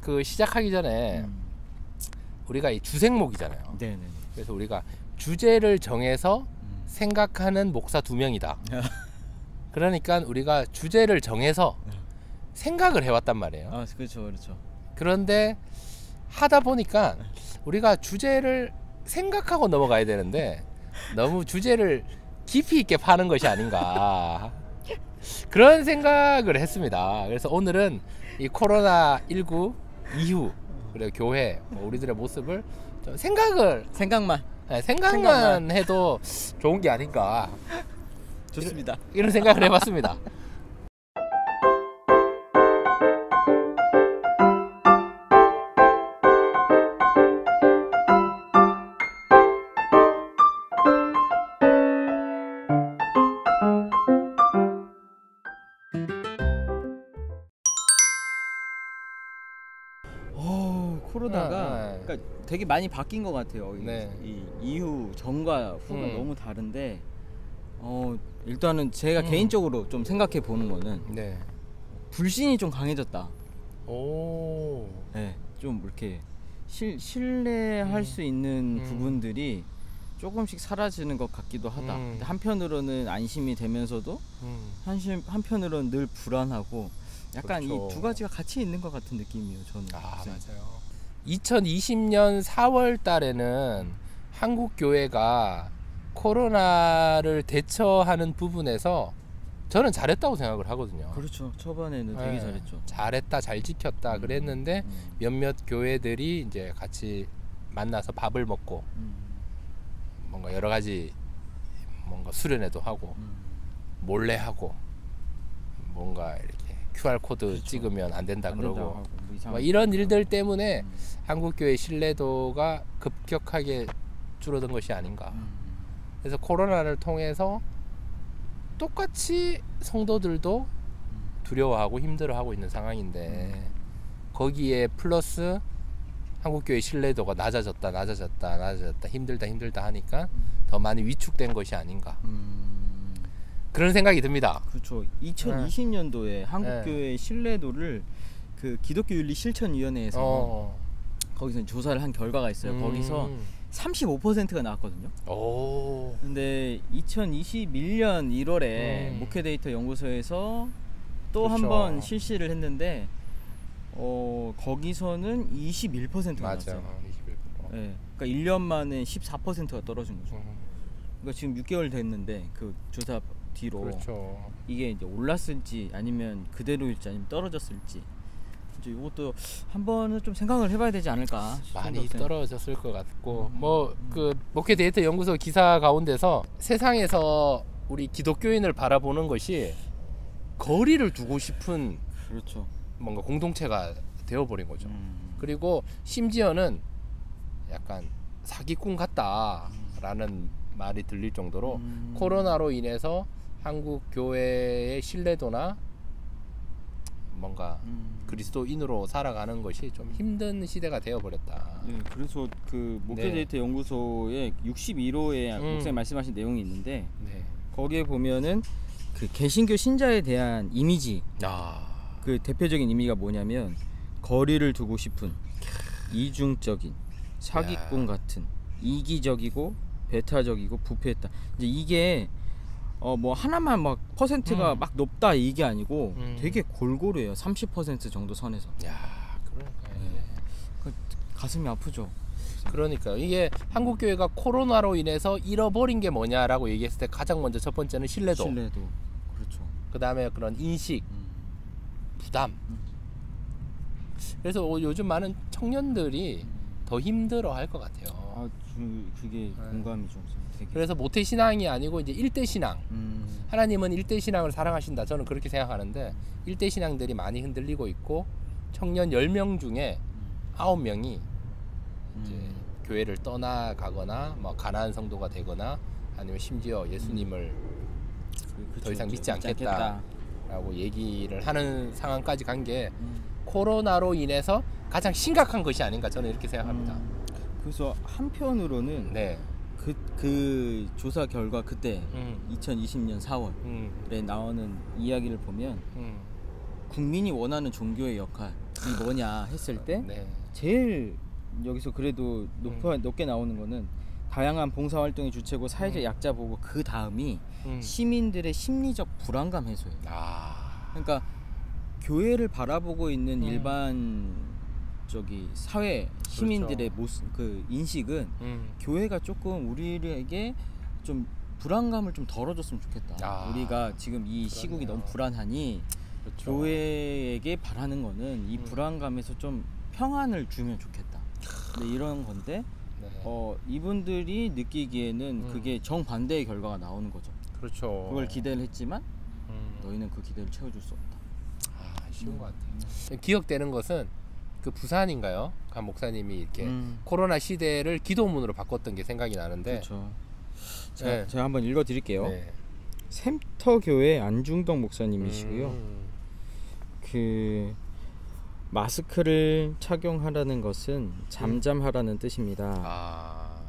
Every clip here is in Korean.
그 시작하기 전에 우리가 이 주생목이잖아요. 네네. 그래서 우리가 주제를 정해서 생각하는 목사 2명이다. 그러니까 우리가 주제를 정해서 생각을 해왔단 말이에요. 아, 그렇죠, 그렇죠. 그런데 하다 보니까 우리가 주제를 생각하고 넘어가야 되는데 너무 주제를 깊이 있게 파는 것이 아닌가 그런 생각을 했습니다. 그래서 오늘은 이 코로나19 이후 그리고 교회 우리들의 모습을 좀 생각만 해도 좋은 게 아닌가 좋습니다. 이런 생각을 해봤습니다. 코로나가 그러니까 되게 많이 바뀐 것 같아요. 네. 이 이후 전과 후가 너무 다른데 일단은 제가 개인적으로 좀 생각해 보는 거는 네. 불신이 좀 강해졌다. 오. 네, 좀 이렇게 신뢰할 수 있는 부분들이 조금씩 사라지는 것 같기도 하다. 근데 한편으로는 안심이 되면서도 한편으로는 늘 불안하고 약간 그렇죠. 이 두 가지가 같이 있는 것 같은 느낌이에요, 저는. 아, 맞아요. 2020년 4월 달에는 한국 교회가 코로나를 대처하는 부분에서 저는 잘했다고 생각을 하거든요. 그렇죠. 초반에는 되게 잘했죠. 잘했다, 잘 지켰다 그랬는데 몇몇 교회들이 이제 같이 만나서 밥을 먹고 뭔가 여러 가지 뭔가 수련회도 하고 몰래 하고 뭔가 이렇게 QR 코드 그렇죠. 찍으면 안 된다 그러고 뭐 이런 일들 때문에 한국 교회 신뢰도가 급격하게 줄어든 것이 아닌가. 그래서 코로나를 통해서 똑같이 성도들도 두려워하고 힘들어하고 있는 상황인데 거기에 플러스 한국교회 신뢰도가 낮아졌다 힘들다 하니까 더 많이 위축된 것이 아닌가 그런 생각이 듭니다. 그렇죠. 2020년도에 한국교회 신뢰도를 그 기독교윤리실천위원회에서 거기서 조사를 한 결과가 있어요. 거기서 35%가 나왔거든요. 오. 근데 2021년 1월에 목회데이터 연구소에서 또 한 그렇죠. 번 실시를 했는데 거기서는 21%가 나왔어요. 21%. 네, 그러니까 1년 만에 14%가 떨어진 거죠. 그러니까 지금 6개월 됐는데 그 조사 뒤로 그렇죠. 이게 이제 올랐을지 아니면 그대로일지 아니면 떨어졌을지 이제 이것도 한 번은 좀 생각을 해봐야 되지 않을까. 많이 떨어졌을 것 같고 뭐 그 목회 데이터 연구소 기사 가운데서 세상에서 우리 기독교인을 바라보는 것이 거리를 두고 싶은 그렇죠. 뭔가 공동체가 되어버린 거죠. 그리고 심지어는 약간 사기꾼 같다라는 말이 들릴 정도로 코로나로 인해서 한국 교회의 신뢰도나 뭔가 그리스도인으로 살아가는 것이 좀 힘든 시대가 되어버렸다. 네, 그래서 그 목회데이터 연구소의 61호에 목사님 말씀하신 내용이 있는데 거기에 보면은 그 개신교 신자에 대한 이미지, 그 대표적인 이미지가 뭐냐면 거리를 두고 싶은, 이중적인, 사기꾼 같은, 이기적이고 배타적이고 부패했다. 이제 이게 뭐 하나만 막 퍼센트가 막 높다 이게 아니고 되게 골고루해요. 30% 정도 선에서. 야, 그러니까 가슴이 아프죠. 그러니까 이게 한국 교회가 코로나로 인해서 잃어버린 게 뭐냐라고 얘기했을 때 가장 먼저 첫 번째는 신뢰도. 그렇죠. 그 다음에 그런 인식, 부담. 그래서 요즘 많은 청년들이 더 힘들어할 것 같아요. 그게 공감이 좀 되게. 그래서 모태신앙이 아니고 이제 일대신앙. 하나님은 일대신앙을 사랑하신다. 저는 그렇게 생각하는데 일대신앙들이 많이 흔들리고 있고 청년 10명 중에 9명이 이제 교회를 떠나가거나 뭐 가난한 성도가 되거나 아니면 심지어 예수님을 더 이상 믿지 않겠다라고 얘기를 하는 상황까지 간 게 코로나로 인해서 가장 심각한 것이 아닌가 저는 이렇게 생각합니다. 그래서 한편으로는 그 조사 결과 그때 2020년 4월에 나오는 이야기를 보면 국민이 원하는 종교의 역할이 뭐냐 했을 때 네. 제일 여기서 그래도 높게 나오는 거는 다양한 봉사활동의 주체고 사회적 약자 보고 그 다음이 시민들의 심리적 불안감 해소예요. 그러니까 교회를 바라보고 있는 일반 사회 시민들의 그렇죠. 모습, 그 인식은 교회가 조금 우리에게 좀 불안감을 좀 덜어줬으면 좋겠다. 우리가 지금 이 시국이 너무 불안하니 그렇죠. 교회에게 바라는 거는 이 불안감에서 좀 평안을 주면 좋겠다. 근데 이런 건데 네. 이분들이 느끼기에는 그게 정반대의 결과가 나오는 거죠. 그렇죠. 그걸 기대를 했지만 너희는 그 기대를 채워줄 수 없다. 쉬운 것 같아요. 기억되는 것은 그 부산인가요? 간 목사님이 이렇게 코로나 시대를 기도문으로 바꿨던 게 생각이 나는데. 그렇죠. 자, 네. 제가 한번 읽어드릴게요. 네. 샘터교회 안중덕 목사님이시고요. 그 마스크를 착용하라는 것은 잠잠하라는 뜻입니다.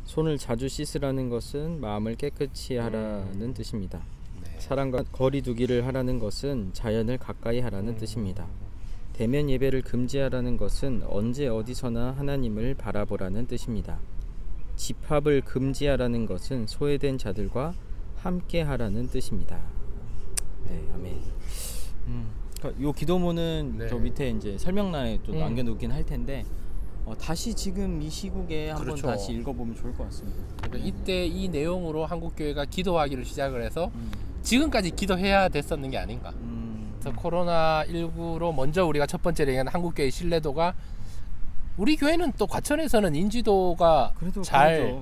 손을 자주 씻으라는 것은 마음을 깨끗이 하라는 뜻입니다. 네. 사람과 거리 두기를 하라는 것은 자연을 가까이 하라는 뜻입니다. 대면 예배를 금지하라는 것은 언제 어디서나 하나님을 바라보라는 뜻입니다. 집합을 금지하라는 것은 소외된 자들과 함께 하라는 뜻입니다. 네, 아멘. 요 기도문은 네. 저 밑에 이제 설명란에 또 남겨놓긴 할 텐데 다시 지금 이 시국에 한번 그렇죠. 다시 읽어보면 좋을 것 같습니다. 그러니까 이때 이 내용으로 한국교회가 기도하기를 시작을 해서 지금까지 기도해야 됐었는 게 아닌가. 그래서 코로나19로 먼저 우리가 첫 번째로 얘기한 한국교회의 신뢰도가 우리 교회는 또 과천에서는 인지도가 잘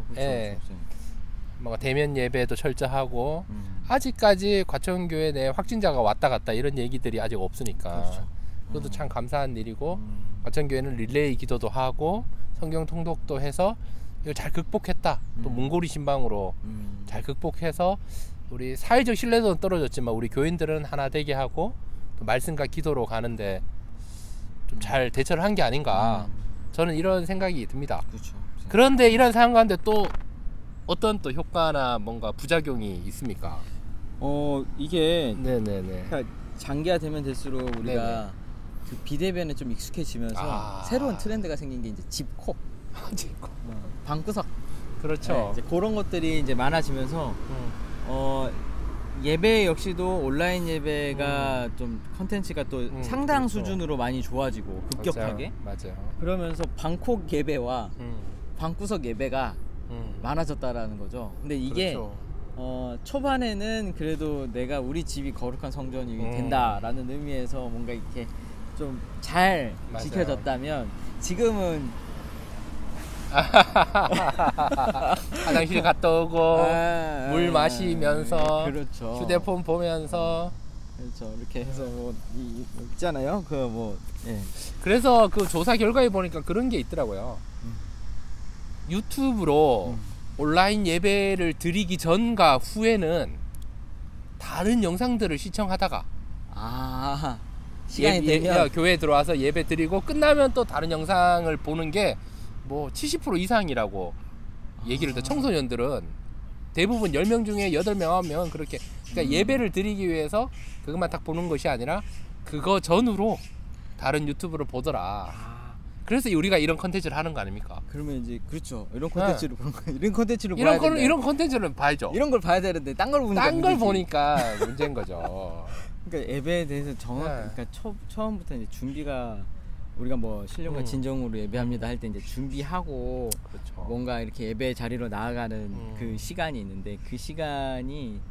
뭔가 대면 예배도 철저하고 아직까지 과천교회 내 확진자가 왔다 갔다 이런 얘기들이 아직 없으니까 그렇죠. 그것도 참 감사한 일이고 과천교회는 릴레이 기도도 하고 성경 통독도 해서 이걸 잘 극복했다. 또 문고리 신방으로 잘 극복해서 우리 사회적 신뢰도는 떨어졌지만 우리 교인들은 하나 되게 하고 또 말씀과 기도로 가는데 좀 잘 대처를 한 게 아닌가 저는 이런 생각이 듭니다. 그렇죠. 그런데 이런 상황 가운데 또 어떤 또 효과나 뭔가 부작용이 있습니까? 이게 네네네. 그러니까 장기화되면 될수록 우리가 그 비대면에 좀 익숙해지면서 새로운 트렌드가 생긴 게 이제 집콕, 집콕, 방구석. 그렇죠. 네, 이제 그런 것들이 이제 많아지면서 예배 역시도 온라인 예배가 좀 컨텐츠가 또 상당 그렇죠. 수준으로 많이 좋아지고 급격하게. 맞아요. 그러면서 방콕 예배와 방구석 예배가 많아졌다라는 거죠. 근데 이게 그렇죠. 초반에는 그래도 내가 우리 집이 거룩한 성전이 된다라는 의미에서 뭔가 이렇게 좀 잘 지켜졌다면 지금은 화장실 갔다 오고 물 마시면서 그렇죠. 휴대폰 보면서 그렇죠. 이렇게 해서 뭐 있잖아요. 그래서 그 조사 결과에 보니까 그런 게 있더라고요. 유튜브로 온라인 예배를 드리기 전과 후에는 다른 영상들을 시청하다가 시간이 되면 교회에 들어와서 예배 드리고 끝나면 또 다른 영상을 보는 게 뭐 70% 이상이라고 얘기를 해. 청소년들은 대부분 10명 중에 8명, 9명은 그렇게 그러니까 예배를 드리기 위해서 그것만 딱 보는 것이 아니라 그거 전후로 다른 유튜브를 보더라. 그래서 우리가 이런 컨텐츠를 하는 거 아닙니까? 그러면 이제 그렇죠. 이런 컨텐츠를 이런 컨텐츠를 봐야죠. 이런 걸 봐야 되는데 딴 걸 보니까 문제인 거죠. 그러니까 예배에 대해서 그러니까 처음부터 이제 준비가 우리가 뭐 신령과 진정으로 예배합니다 할 때 이제 준비하고 그렇죠. 뭔가 이렇게 예배 자리로 나아가는 그 시간이 있는데 그 시간이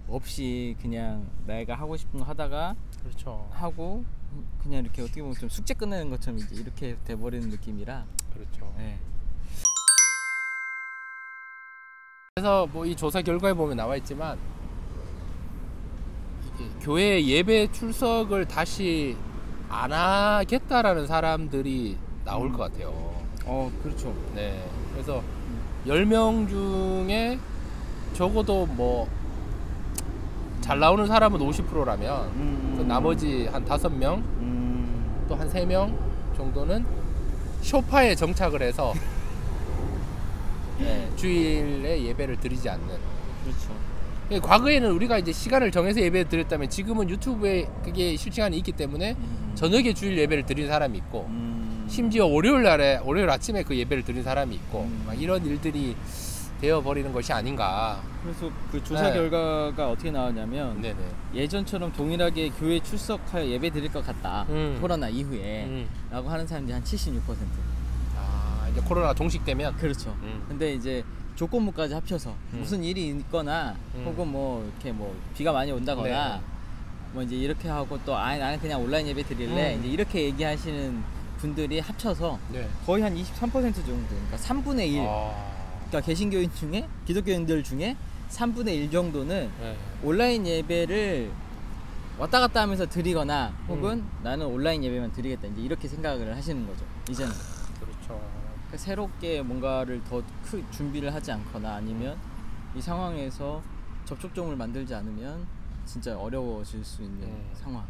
없이 그냥 내가 하고 싶은 거 하다가 그렇죠. 하고 그냥 이렇게 어떻게 보면 좀 숙제 끝내는 것처럼 이제 이렇게 돼버리는 느낌이라 그렇죠. 네. 그래서 뭐 이 조사 결과에 보면 나와 있지만 교회 예배 출석을 다시 안 하겠다라는 사람들이 나올 것 같아요. 그렇죠. 네. 그래서 10명 중에 적어도 뭐 잘 나오는 사람은 50%라면 그 나머지 한 5명 또 한 3명 정도는 쇼파에 정착을 해서 주일에 예배를 드리지 않는 그렇죠. 과거에는 우리가 이제 시간을 정해서 예배를 드렸다면 지금은 유튜브에 그게 실시간이 있기 때문에 저녁에 주일 예배를 드리는 사람이 있고 심지어 월요일 아침에 그 예배를 드리는 사람이 있고 막 이런 일들이 되어버리는 것이 아닌가. 그래서 그 조사 결과가 어떻게 나왔냐면 네네. 예전처럼 동일하게 교회 출석하여 예배 드릴 것 같다. 코로나 이후에 라고 하는 사람들이 한 76%. 아, 이제 코로나 종식되면? 그렇죠. 근데 이제 조건부까지 합쳐서 무슨 일이 있거나 혹은 뭐 이렇게 뭐 비가 많이 온다거나 네. 뭐 이제 이렇게 하고 또 나는 그냥 온라인 예배 드릴래 이제 이렇게 얘기하시는 분들이 합쳐서 네. 거의 한 23% 정도, 그러니까 3분의 1. 그러니까 개신교인 중에 기독교인들 중에 3분의 1 정도는 네. 온라인 예배를 왔다 갔다 하면서 드리거나 혹은 나는 온라인 예배만 드리겠다 이제 이렇게 생각을 하시는 거죠 이제는. 그렇죠. 그러니까 새롭게 뭔가를 더 준비를 하지 않거나 아니면 이 상황에서 접촉점을 만들지 않으면 진짜 어려워질 수 있는 상황.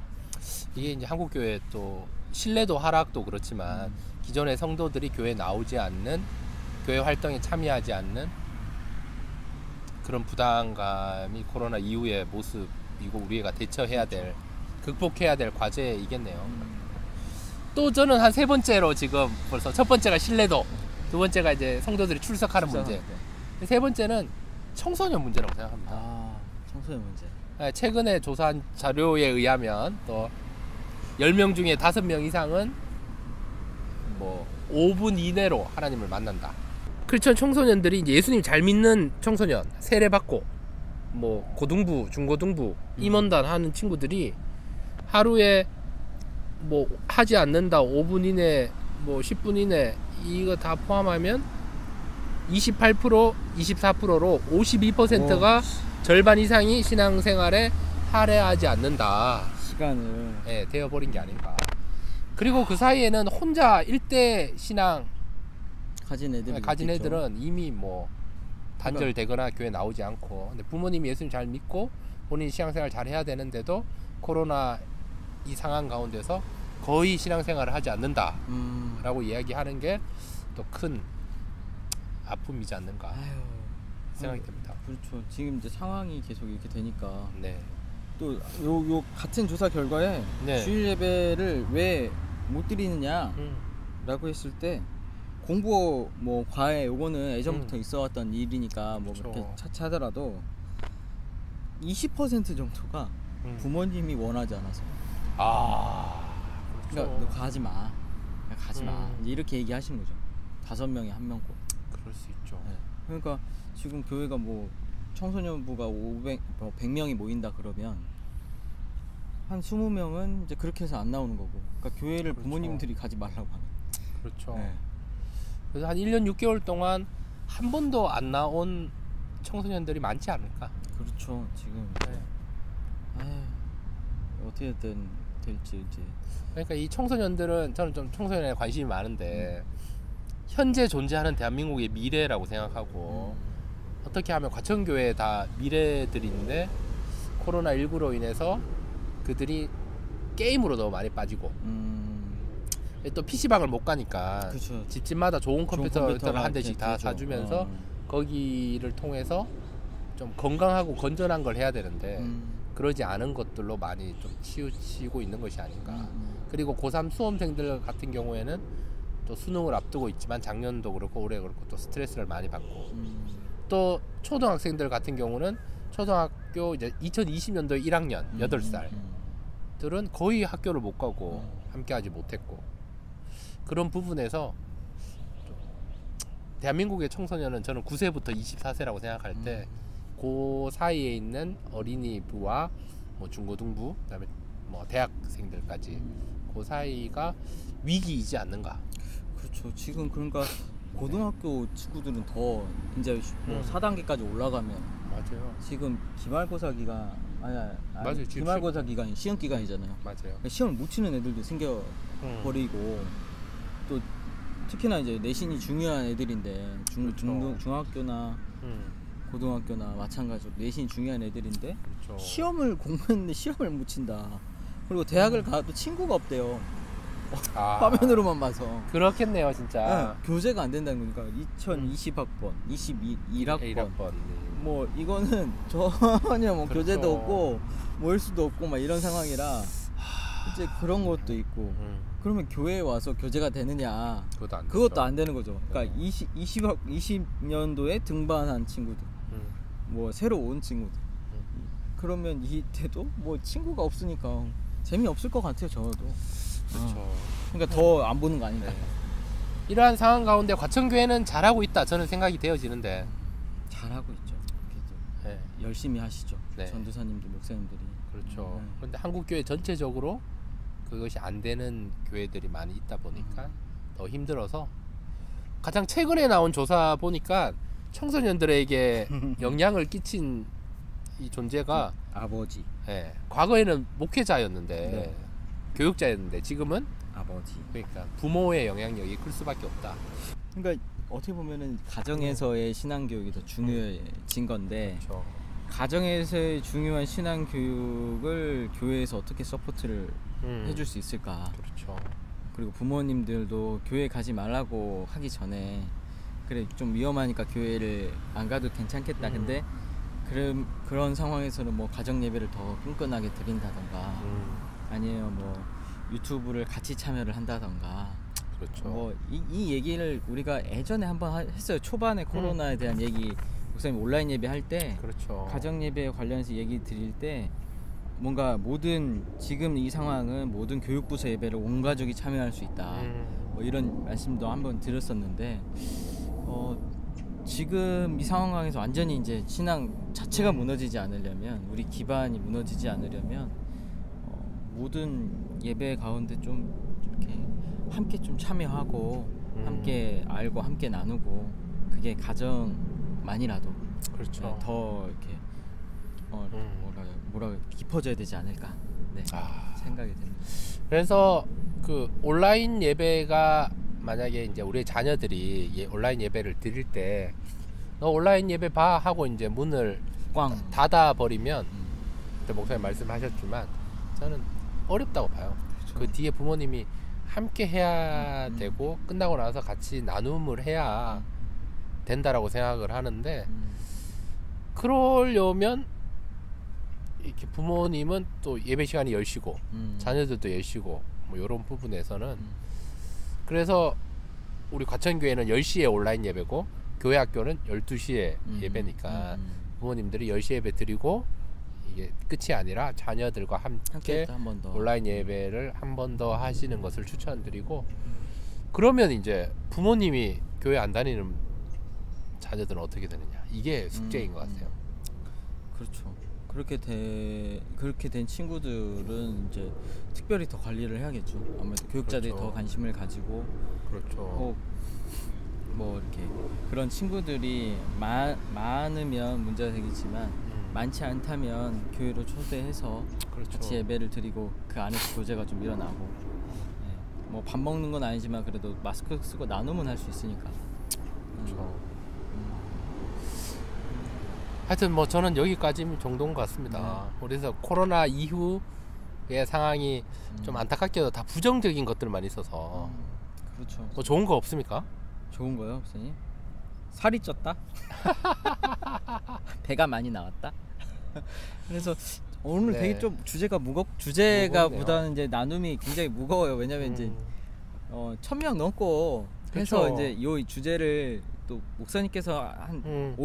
이게 이제 한국 교회 또 신뢰도 하락도 그렇지만 기존의 성도들이 교회에 나오지 않는, 교회 활동에 참여하지 않는 그런 부담감이 코로나 이후의 모습이고 우리가 대처해야 될, 극복해야 될 과제이겠네요. 또 저는 한 3번째로 지금 벌써 첫 번째가 신뢰도, 두 번째가 이제 성도들이 출석하는 문제, 세 번째는 청소년 문제라고 생각합니다. 아, 청소년 문제. 최근에 조사한 자료에 의하면 또 10명 중에 5명 이상은 뭐 5분 이내로 하나님을 만난다. 크리스천 청소년들이 이제 예수님 잘 믿는 청소년, 세례받고 뭐 고등부, 중고등부, 임원단 하는 친구들이 하루에 뭐 하지 않는다 5분 이내, 뭐 10분 이내 이거 다 포함하면 28%, 24%로 52%가 절반 이상이 신앙생활에 할애하지 않는다. 시간을. 네, 되어버린 게 아닌가. 그리고 그 사이에는 혼자 일대 신앙 가진 애들은 이미 뭐 단절되거나 교회 나오지 않고, 근데 부모님이 예수님 잘 믿고 본인 신앙생활 잘 해야 되는데도 코로나 이 상황 가운데서 거의 신앙생활을 하지 않는다 라고 이야기하는 게 또 큰 아픔이지 않는가 생각이 듭니다. 그렇죠. 지금 이제 상황이 계속 이렇게 되니까. 네. 또 요 같은 조사 결과에 네. 주일 예배를 왜 못 드리느냐 라고 했을 때 공부 뭐 과외 요거는 예전부터 있어왔던 일이니까 뭐 그렇죠. 그렇게 차차하더라도 20% 정도가 부모님이 원하지 않아서. 그렇죠. 그러니까 너 가지 마. 가지 마. 이제 이렇게 얘기하신 거죠. 5명에 1명 꼭. 그럴 수 있죠. 네. 그러니까 지금 교회가 뭐 청소년부가 100명이 모인다 그러면 한 20명은 이제 그렇게 해서 안 나오는 거고. 그러니까 교회를 그렇죠. 부모님들이 가지 말라고 하는. 그렇죠. 네. 그래서 한 1년 6개월 동안 한 번도 안 나온 청소년들이 많지 않을까. 그렇죠. 지금. 네. 어떻게 될지 이제. 그러니까 이 청소년들은, 저는 좀 청소년에 관심이 많은데 현재 존재하는 대한민국의 미래라고 생각하고 어떻게 하면 과천교회에 다 미래들인데 코로나19로 인해서 그들이 게임으로 너무 많이 빠지고 또 PC방을 못 가니까 그쵸. 집집마다 좋은 컴퓨터를 한 대씩 다 그렇죠. 사주면서 거기를 통해서 좀 건강하고 건전한 걸 해야 되는데 그러지 않은 것들로 많이 좀 치우치고 있는 것이 아닌가. 그리고 고3 수험생들 같은 경우에는 또 수능을 앞두고 있지만 작년도 그렇고 올해 그렇고 또 스트레스를 많이 받고 또 초등학생들 같은 경우는 초등학교 이제 2020년도 1학년 8살들은 거의 학교를 못 가고 함께하지 못했고, 그런 부분에서 대한민국의 청소년은 저는 9세부터 24세라고 생각할 때 그 사이에 있는 어린이부와 뭐 중고등부, 그다음에 뭐 대학생들까지 그 사이가 위기이지 않는가. 그렇죠. 지금 그러니까 고등학교 친구들은 더 이제 뭐 4단계까지 올라가면 맞아요. 지금 기말고사 기간 맞아요. 기말고사 기간이 시험 기간이잖아요. 맞아요. 그러니까 시험을 못 치는 애들도 생겨 버리고 또 특히나 이제 내신이 중요한 애들인데 중학교나 고등학교나 마찬가지로 내신이 중요한 애들인데 그렇죠. 시험을 공부했는데 시험을 못 친다. 그리고 대학을 가도 친구가 없대요. 화면으로만 봐서. 그렇겠네요, 진짜. 네, 교재가 안 된다는 거니까 2020학번, 21학번, 뭐 이거는 전혀 뭐 그렇죠. 교재도 없고 모일 수도 없고 막 이런 상황이라 이제 그런 것도 있고 그러면 교회에 와서 교제가 되느냐? 그것도 안 되는 거죠. 그러니까 20년도에 등반한 친구들, 뭐 새로 온 친구들, 그러면 이때도 뭐 친구가 없으니까 재미없을 것 같아요. 저도. 그렇죠. 그러니까 더 안 보는 거 아닌가. 네. 이러한 상황 가운데 과천교회는 잘하고 있다 저는 생각이 되어지는데. 잘하고 있죠. 네. 열심히 하시죠. 네. 전도사님들, 목사님들이. 그렇죠. 그런데 한국교회 전체적으로 그것이 안 되는 교회들이 많이 있다 보니까 더 힘들어서, 가장 최근에 나온 조사 보니까 청소년들에게 영향을 끼친 이 존재가 아버지. 네, 과거에는 목회자였는데 네. 교육자였는데 지금은 아버지. 그러니까 부모의 영향력이 클 수밖에 없다. 그러니까 어떻게 보면은 가정에서의 신앙교육이 더 중요해진 건데, 그렇죠. 가정에서의 중요한 신앙교육을 교회에서 어떻게 서포트를 해줄 수 있을까. 그렇죠. 그리고 부모님들도 교회 가지 말라고 하기 전에 그래 좀 위험하니까 교회를 안 가도 괜찮겠다. 근데 그런 상황에서는 뭐 가정 예배를 더 끈끈하게 드린다던가 아니면 뭐 유튜브를 같이 참여를 한다던가. 그렇죠. 뭐 이 얘기를 우리가 예전에 한번 했어요. 초반에 코로나에 대한 얘기, 목사님 온라인 예배 할 때, 그렇죠. 가정 예배에 관련해서 얘기 드릴 때 뭔가 모든 지금 이 상황은 모든 교육부서 예배를 온 가족이 참여할 수 있다. 뭐 이런 말씀도 한번 드렸었는데, 지금 이 상황에서 완전히 이제 신앙 자체가 무너지지 않으려면, 우리 기반이 무너지지 않으려면 모든 예배 가운데 좀 이렇게 함께 좀 참여하고 함께 알고 함께 나누고, 그게 가정만이라도 그렇죠. 네, 더 이렇게 뭐라 깊어져야 되지 않을까. 네, 생각이 됩니다. 그래서 그 온라인 예배가 만약에 이제 우리 자녀들이 온라인 예배를 드릴 때 너 온라인 예배 봐 하고 이제 문을 꽝 닫아 버리면, 그때 목사님 말씀하셨지만 저는 어렵다고 봐요. 그렇죠. 그 뒤에 부모님이 함께 해야 되고 끝나고 나서 같이 나눔을 해야 된다라고 생각을 하는데, 그러려면 이렇게 부모님은 또 예배 시간이 10시고 자녀들도 10시고 뭐 이런 부분에서는 그래서 우리 과천교회는 10시에 온라인 예배고 교회 학교는 12시에 예배니까 부모님들이 10시 예배 드리고 이게 끝이 아니라 자녀들과 함께 온라인 예배를 한 번 더 하시는 것을 추천드리고, 그러면 이제 부모님이 교회 안 다니는 자녀들은 어떻게 되느냐, 이게 숙제인 것 같아요. 그렇죠. 그렇게 된 친구들은 이제 특별히 더 관리를 해야겠죠. 아무래도 교육자들이 그렇죠. 더 관심을 가지고. 그렇죠. 뭐 이렇게 그런 친구들이 많으면 문제가 되겠지만 많지 않다면 교회로 초대해서 그렇죠. 같이 예배를 드리고 그 안에서 교제가 좀 일어나고, 네. 뭐 밥 먹는 건 아니지만 그래도 마스크 쓰고 나눔은 할 수 있으니까. 그렇죠. 하여튼 뭐 저는 여기까지 정도인 것 같습니다. 그래서 코로나 이후의 상황이 좀 안타깝게도 다 부정적인 것들만 있어서. 그렇죠. 뭐 좋은 거 없습니까? 좋은 거요, 목사님? 살이 쪘다? 배가 많이 나왔다? 그래서 오늘 되게 좀 주제가 보다는 이제 나눔이 굉장히 무거워요. 왜냐면 이제 1000명 넘고 해서 그쵸. 이제 이 주제를 또 목사님께서 한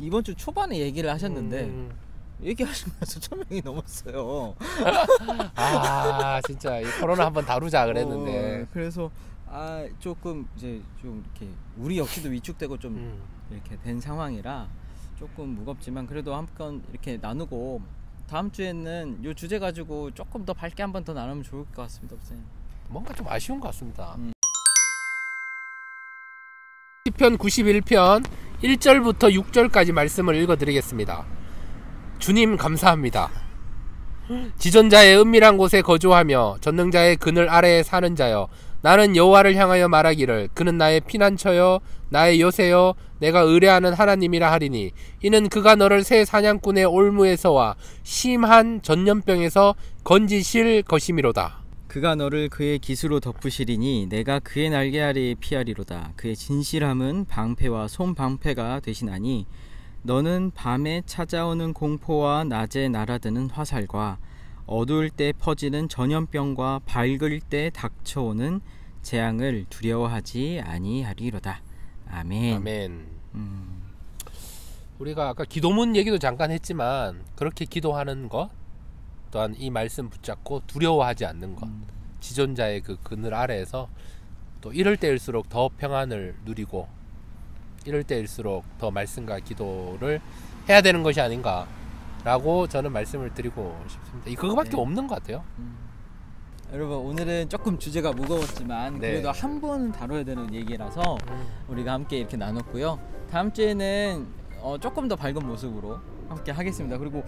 이번 주 초반에 얘기를 하셨는데 얘기하시면서 1000명이 넘었어요. 진짜 이 코로나 한번 다루자 그랬는데. 그래서 조금 이제 좀 이렇게 우리 역시도 위축되고 좀 이렇게 된 상황이라 조금 무겁지만 그래도 한번 이렇게 나누고 다음 주에는 이 주제 가지고 조금 더 밝게 한번 더 나누면 좋을 것 같습니다, 목사님. 뭔가 좀 아쉬운 것 같습니다. 시편 91편 1절부터 6절까지 말씀을 읽어드리겠습니다. 주님 감사합니다. 지존자의 은밀한 곳에 거주하며 전능자의 그늘 아래에 사는 자여, 나는 여호와를 향하여 말하기를 그는 나의 피난처여 나의 요새여 내가 의뢰하는 하나님이라 하리니, 이는 그가 너를 새 사냥꾼의 올무에서와 심한 전염병에서 건지실 것이미로다. 그가 너를 그의 깃으로 덮으시리니 내가 그의 날개 아래에 피하리로다. 그의 진실함은 방패와 손방패가 되시나니 너는 밤에 찾아오는 공포와 낮에 날아드는 화살과 어두울 때 퍼지는 전염병과 밝을 때 닥쳐오는 재앙을 두려워하지 아니하리로다. 아멘. 아멘. 우리가 아까 기도문 얘기도 잠깐 했지만 그렇게 기도하는 것 또한 이 말씀 붙잡고 두려워하지 않는 것, 지존자의 그 그늘 아래에서 또 이럴 때일수록 더 평안을 누리고 이럴 때일수록 더 말씀과 기도를 해야 되는 것이 아닌가라고 저는 말씀을 드리고 싶습니다. 그거밖에 없는 것 같아요. 여러분, 오늘은 조금 주제가 무거웠지만 그래도 한 번은 다뤄야 되는 얘기라서 우리가 함께 이렇게 나눴고요. 다음 주에는 조금 더 밝은 모습으로 함께 하겠습니다. 그리고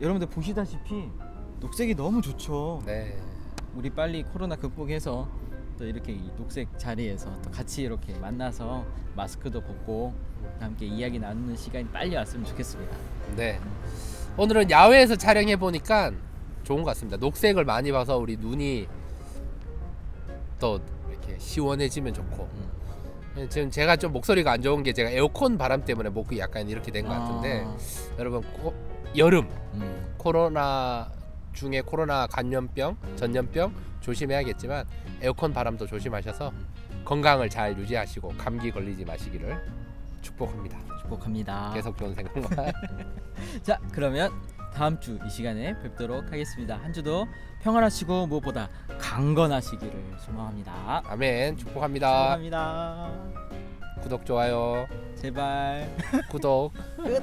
여러분들 보시다시피 녹색이 너무 좋죠. 네. 우리 빨리 코로나 극복해서 또 이렇게 이 녹색 자리에서 또 같이 이렇게 만나서 마스크도 벗고 함께 이야기 나누는 시간이 빨리 왔으면 좋겠습니다. 네. 오늘은 야외에서 촬영해 보니까 좋은 것 같습니다. 녹색을 많이 봐서 우리 눈이 또 이렇게 시원해지면 좋고. 지금 제가 좀 목소리가 안 좋은 게 제가 에어컨 바람 때문에 목이 약간 이렇게 된 것 같은데 여러분 여름 코로나 중에 코로나 감염병, 전염병 조심해야겠지만 에어컨 바람도 조심하셔서 건강을 잘 유지하시고 감기 걸리지 마시기를 축복합니다. 계속 좋은 생각만. 자, 그러면 다음 주 이 시간에 뵙도록 하겠습니다. 한 주도 평안하시고 무엇보다 강건하시기를 소망합니다. 아멘. 축복합니다. 구독, 좋아요 제발. 구독 끝.